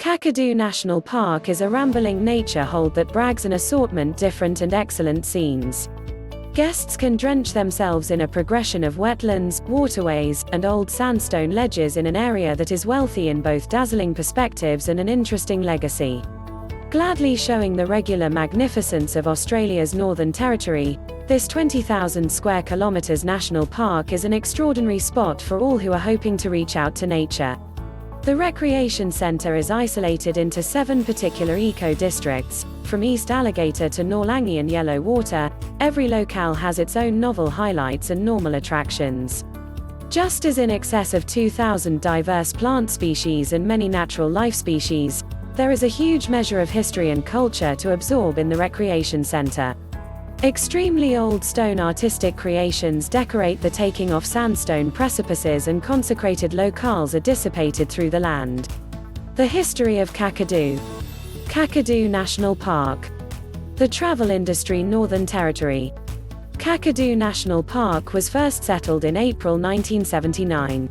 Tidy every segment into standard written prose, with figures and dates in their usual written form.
Kakadu National Park is a rambling nature hold that brags an assortment different and excellent scenes. Guests can drench themselves in a progression of wetlands, waterways, and old sandstone ledges in an area that is wealthy in both dazzling perspectives and an interesting legacy. Gladly showing the regular magnificence of Australia's Northern Territory, this 20,000 square kilometres national park is an extraordinary spot for all who are hoping to reach out to nature. The recreation centre is isolated into 7 particular eco-districts. From East Alligator to Nourlangie and Yellow Water, every locale has its own novel highlights and normal attractions. Just as in excess of 2,000 diverse plant species and many natural life species, there is a huge measure of history and culture to absorb in the recreation centre. Extremely old stone artistic creations decorate the taking off sandstone precipices, and consecrated locales are dissipated through the land. The history of Kakadu. Kakadu National Park. The travel industry Northern Territory. Kakadu National Park was first settled in April 1979.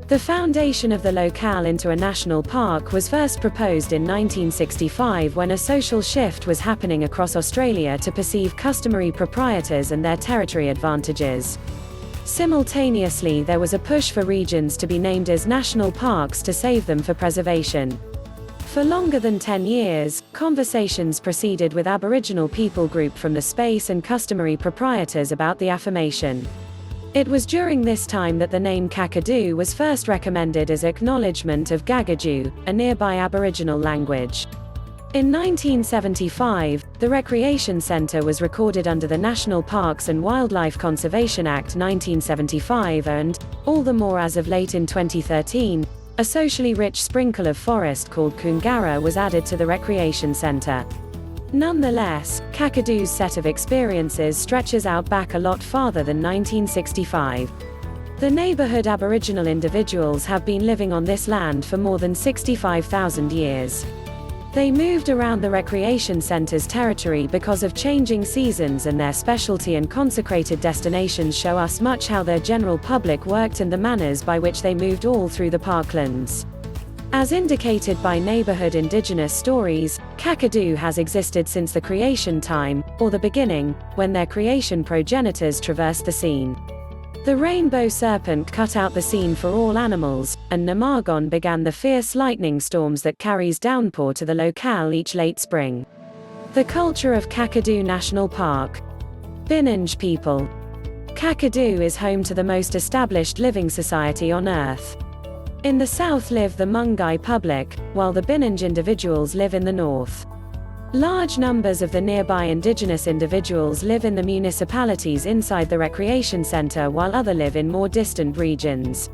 The foundation of the locale into a national park was first proposed in 1965 when a social shift was happening across Australia to perceive customary proprietors and their territory advantages. Simultaneously, there was a push for regions to be named as national parks to save them for preservation. For longer than 10 years, conversations proceeded with Aboriginal people group from the space and customary proprietors about the affirmation. It was during this time that the name Kakadu was first recommended as acknowledgement of Gagaju, a nearby Aboriginal language. In 1975, the recreation centre was recorded under the National Parks and Wildlife Conservation Act 1975 and, all the more as of late in 2013, a socially rich sprinkle of forest called Koongarra was added to the recreation centre. Nonetheless, Kakadu's set of experiences stretches out back a lot farther than 1965. The neighbourhood Aboriginal individuals have been living on this land for more than 65,000 years. They moved around the recreation centre's territory because of changing seasons, and their specialty and consecrated destinations show us much how their general public worked and the manners by which they moved all through the parklands. As indicated by neighbourhood Indigenous stories, Kakadu has existed since the creation time, or the beginning, when their creation progenitors traversed the scene. The rainbow serpent cut out the scene for all animals, and Namagon began the fierce lightning storms that carries downpour to the locale each late spring. The culture of Kakadu National Park. Bininj people. Kakadu is home to the most established living society on Earth. In the south live the Mungai public, while the Bininj individuals live in the north. Large numbers of the nearby indigenous individuals live in the municipalities inside the recreation centre, while others live in more distant regions.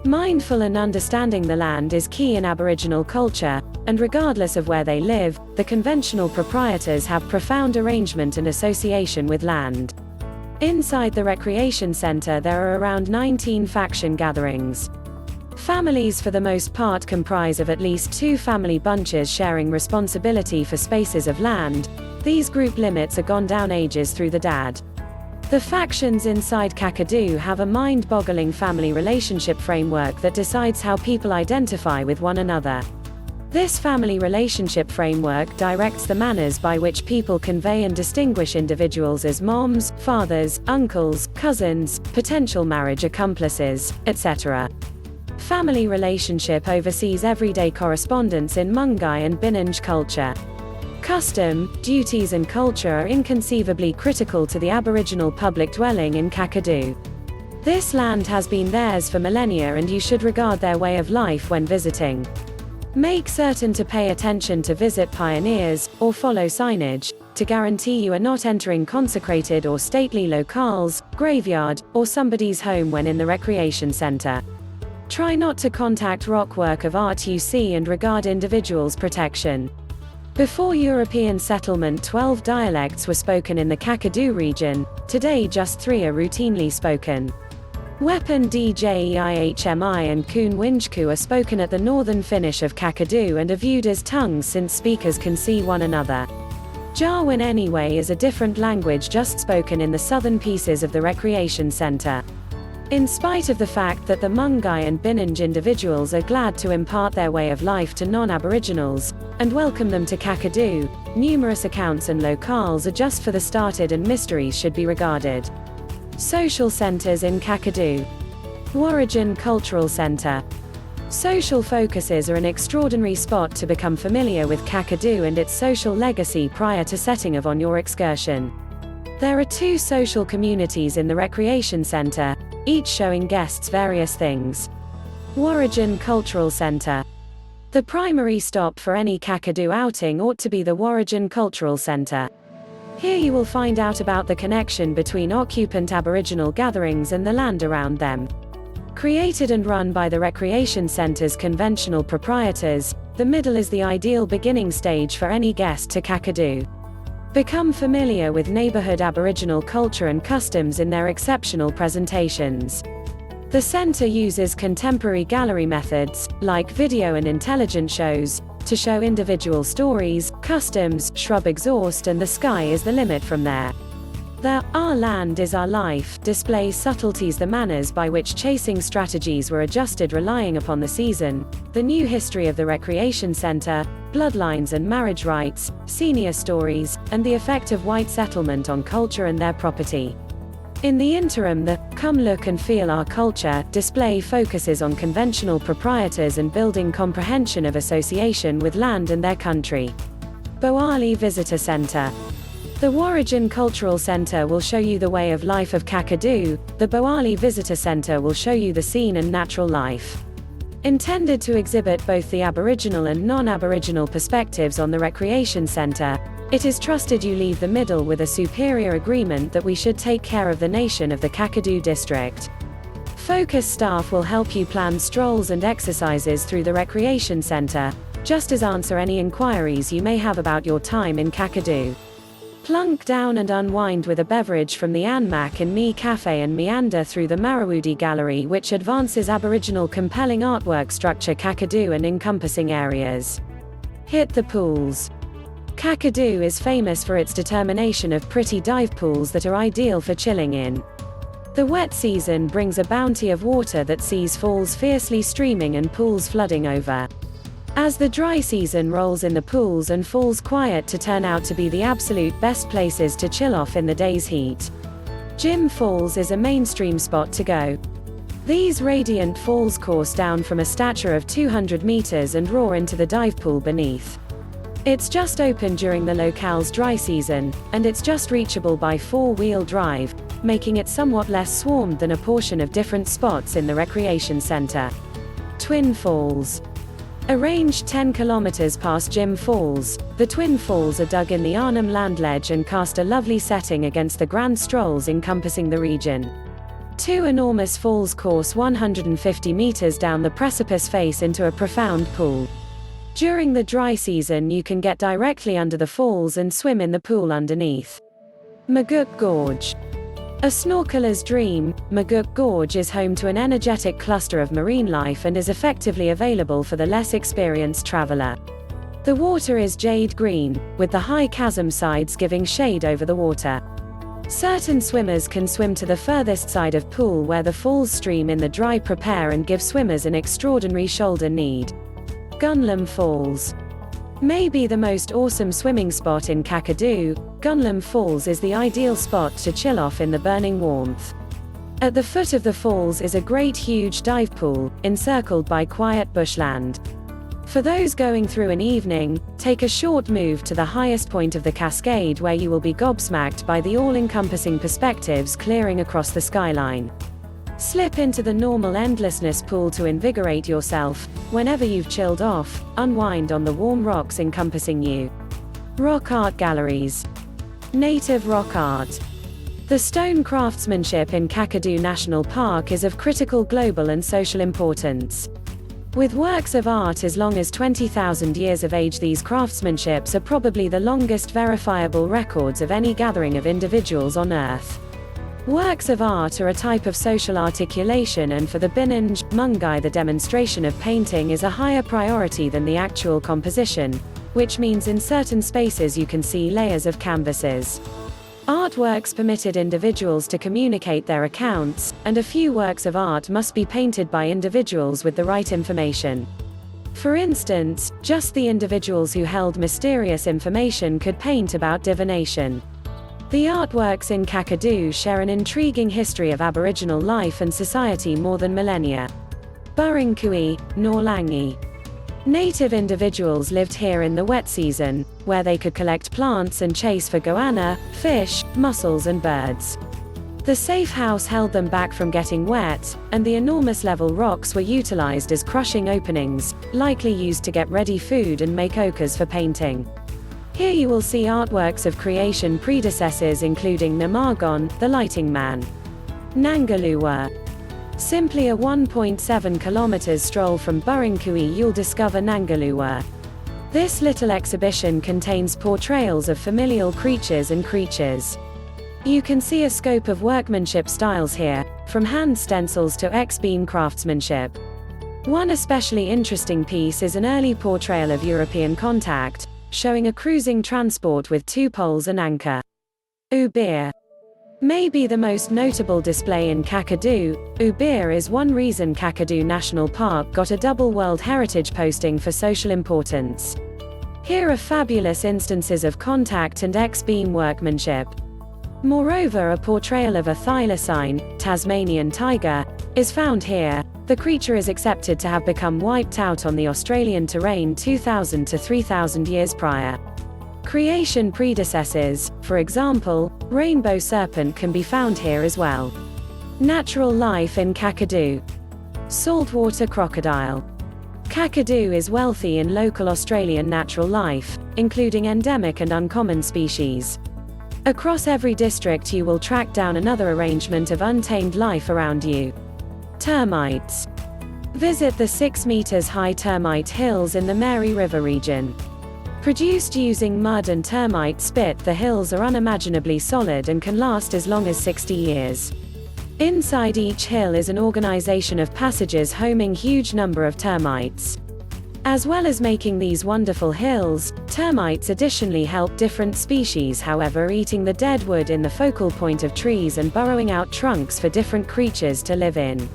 Mindful and understanding the land is key in Aboriginal culture, and regardless of where they live, the conventional proprietors have profound arrangement and association with land. Inside the recreation centre there are around 19 faction gatherings. Families for the most part comprise of at least 2 family bunches sharing responsibility for spaces of land. These group limits are gone down ages through the dad. The factions inside Kakadu have a mind-boggling family relationship framework that decides how people identify with one another. This family relationship framework directs the manners by which people convey and distinguish individuals as moms, fathers, uncles, cousins, potential marriage accomplices, etc. Family relationship oversees everyday correspondence in Mungai and Bininj culture. Custom, duties and culture are inconceivably critical to the Aboriginal public dwelling in Kakadu. This land has been theirs for millennia, and you should regard their way of life when visiting. Make certain to pay attention to visit pioneers, or follow signage, to guarantee you are not entering consecrated or stately locales, graveyard, or somebody's home when in the recreation centre. Try not to contact rock work of art you see, and regard individuals' protection. Before European settlement, 12 dialects were spoken in the Kakadu region. Today just 3 are routinely spoken. Weapon Djeihmi and Kun Winjku are spoken at the northern finish of Kakadu and are viewed as tongues since speakers can see one another. Jarwin anyway is a different language just spoken in the southern pieces of the recreation centre. In spite of the fact that the Mungai and Bininj individuals are glad to impart their way of life to non-Aboriginals, and welcome them to Kakadu, numerous accounts and locales are just for the started and mysteries should be regarded. Social centers in Kakadu. Origin Cultural Center. Social focuses are an extraordinary spot to become familiar with Kakadu and its social legacy prior to setting off on your excursion. There are 2 social communities in the recreation center, each showing guests various things. Origin Cultural Center. The primary stop for any Kakadu outing ought to be the Origin Cultural Center. Here you will find out about the connection between occupant Aboriginal gatherings and the land around them. Created and run by the recreation center's conventional proprietors, the middle is the ideal beginning stage for any guest to Kakadu. Become familiar with neighborhood Aboriginal culture and customs in their exceptional presentations. The center uses contemporary gallery methods, like video and intelligent shows, to show individual stories, customs, shrub exhaust, and the sky is the limit from there. The "Our Land is Our Life" displays subtleties, the manners by which chasing strategies were adjusted relying upon the season, the new history of the recreation center, bloodlines and marriage rights, senior stories, and the effect of white settlement on culture and their property. In the interim, the "Come Look and Feel Our Culture" display focuses on conventional proprietors and building comprehension of association with land and their country. Boali Visitor Center. The Origin Cultural Center will show you the way of life of Kakadu, the Boali Visitor Center will show you the scene and natural life. Intended to exhibit both the Aboriginal and non-Aboriginal perspectives on the recreation center, it is trusted you leave the middle with a superior agreement that we should take care of the nation of the Kakadu district. Focus staff will help you plan strolls and exercises through the recreation center, just as answer any inquiries you may have about your time in Kakadu. Plunk down and unwind with a beverage from the Anmak and Me Cafe and meander through the Marawudi Gallery, which advances Aboriginal compelling artwork structure Kakadu and encompassing areas. Hit the pools. Kakadu is famous for its determination of pretty dive pools that are ideal for chilling in. The wet season brings a bounty of water that sees falls fiercely streaming and pools flooding over. As the dry season rolls in, the pools and falls quiet to turn out to be the absolute best places to chill off in the day's heat. Jim Falls is a mainstream spot to go. These radiant falls course down from a stature of 200 meters and roar into the dive pool beneath. It's just open during the locale's dry season, and it's just reachable by 4-wheel drive, making it somewhat less swarmed than a portion of different spots in the recreation center. Twin Falls. Arranged 10 kilometers past Jim Falls, the Twin Falls are dug in the Arnhem land ledge and cast a lovely setting against the grand strolls encompassing the region. 2 enormous falls course 150 meters down the precipice face into a profound pool. During the dry season you can get directly under the falls and swim in the pool underneath. Maguk Gorge. A snorkeler's dream, Maguk Gorge is home to an energetic cluster of marine life and is effectively available for the less experienced traveler. The water is jade green, with the high chasm sides giving shade over the water. Certain swimmers can swim to the furthest side of pool where the falls stream in the dry prepare and give swimmers an extraordinary shoulder need. Gunlam Falls. Maybe the most awesome swimming spot in Kakadu, Gunlam Falls is the ideal spot to chill off in the burning warmth. At the foot of the falls is a great huge dive pool, encircled by quiet bushland. For those going through an evening, take a short move to the highest point of the cascade where you will be gobsmacked by the all-encompassing perspectives clearing across the skyline. Slip into the normal endlessness pool to invigorate yourself. Whenever you've chilled off, unwind on the warm rocks encompassing you. Rock art galleries. Native rock art. The stone craftsmanship in Kakadu National Park is of critical global and social importance. With works of art as long as 20,000 years of age, these craftsmanships are probably the longest verifiable records of any gathering of individuals on Earth. Works of art are a type of social articulation, and for the Bininj, Mungai, the demonstration of painting is a higher priority than the actual composition, which means in certain spaces you can see layers of canvases. Artworks permitted individuals to communicate their accounts, and a few works of art must be painted by individuals with the right information. For instance, just the individuals who held mysterious information could paint about divination. The artworks in Kakadu share an intriguing history of Aboriginal life and society more than millennia. Burringkui, Nourlangie. Native individuals lived here in the wet season, where they could collect plants and chase for goanna, fish, mussels and birds. The safe house held them back from getting wet, and the enormous level rocks were utilized as crushing openings, likely used to get ready food and make ochres for painting. Here you will see artworks of creation predecessors including Namagon, the lighting man. Nanguluwur. Simply a 1.7 kilometers stroll from Burringkui you'll discover Nanguluwur. This little exhibition contains portrayals of familial creatures and creatures. You can see a scope of workmanship styles here, from hand stencils to X-beam craftsmanship. One especially interesting piece is an early portrayal of European contact, showing a cruising transport with 2 poles and anchor. Ubirr. Maybe the most notable display in Kakadu, Ubirr is one reason Kakadu National Park got a double World Heritage posting for social importance. Here are fabulous instances of contact and X-beam workmanship. Moreover, a portrayal of a thylacine, Tasmanian tiger, is found here. The creature is accepted to have become wiped out on the Australian terrain 2,000 to 3,000 years prior. Creation predecessors, for example, rainbow serpent can be found here as well. Natural life in Kakadu. Saltwater crocodile. Kakadu is wealthy in local Australian natural life, including endemic and uncommon species. Across every district you will track down another arrangement of untamed life around you. Termites. Visit the 6 meters high termite hills in the Mary River region. Produced using mud and termite spit, the hills are unimaginably solid and can last as long as 60 years. Inside each hill is an organization of passages homing huge number of termites. As well as making these wonderful hills, termites additionally help different species, however, eating the dead wood in the focal point of trees and burrowing out trunks for different creatures to live in.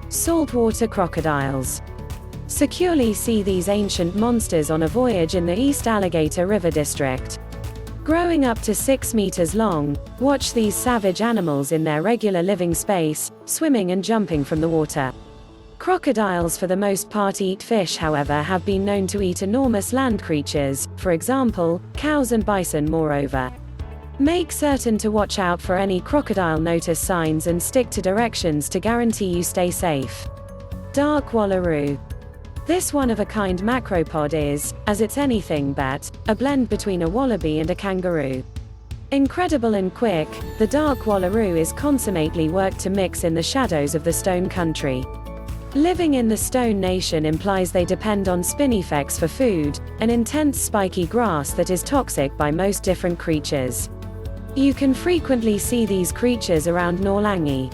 Saltwater crocodiles. Securely see these ancient monsters on a voyage in the East Alligator River District. Growing up to 6 meters long, watch these savage animals in their regular living space, swimming and jumping from the water. Crocodiles for the most part eat fish, however have been known to eat enormous land creatures, for example, cows and bison. Moreover, make certain to watch out for any crocodile notice signs and stick to directions to guarantee you stay safe. Dark Wallaroo. This one-of-a-kind macropod is, as it's anything but, a blend between a wallaby and a kangaroo. Incredible and quick, the dark Wallaroo is consummately worked to mix in the shadows of the stone country. Living in the Stone Nation implies they depend on spinifex for food, an intense spiky grass that is toxic by most different creatures. You can frequently see these creatures around Nourlangie.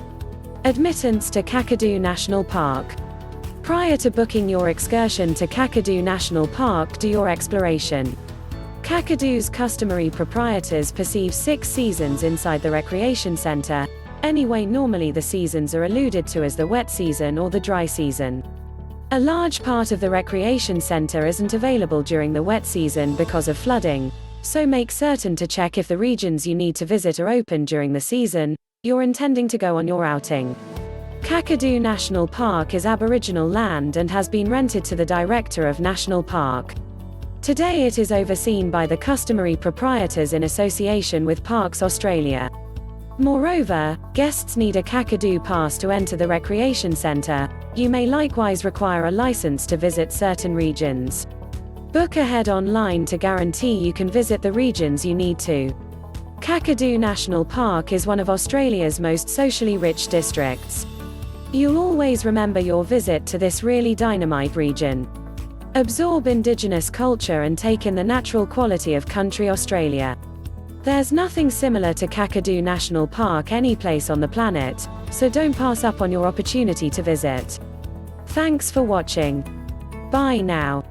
Admittance to Kakadu National Park. Prior to booking your excursion to Kakadu National Park, do your exploration. Kakadu's customary proprietors perceive 6 seasons inside the recreation center. Anyway, normally the seasons are alluded to as the wet season or the dry season. A large part of the recreation center isn't available during the wet season because of flooding, so make certain to check if the regions you need to visit are open during the season you're intending to go on your outing. Kakadu National Park is Aboriginal land and has been rented to the Director of National Park. Today it is overseen by the customary proprietors in association with Parks Australia. Moreover, guests need a Kakadu pass to enter the recreation centre. You may likewise require a license to visit certain regions. Book ahead online to guarantee you can visit the regions you need to. Kakadu National Park is one of Australia's most socially rich districts. You'll always remember your visit to this really dynamite region. Absorb Indigenous culture and take in the natural quality of country Australia. There's nothing similar to Kakadu National Park any place on the planet, so don't pass up on your opportunity to visit. Thanks for watching. Bye now.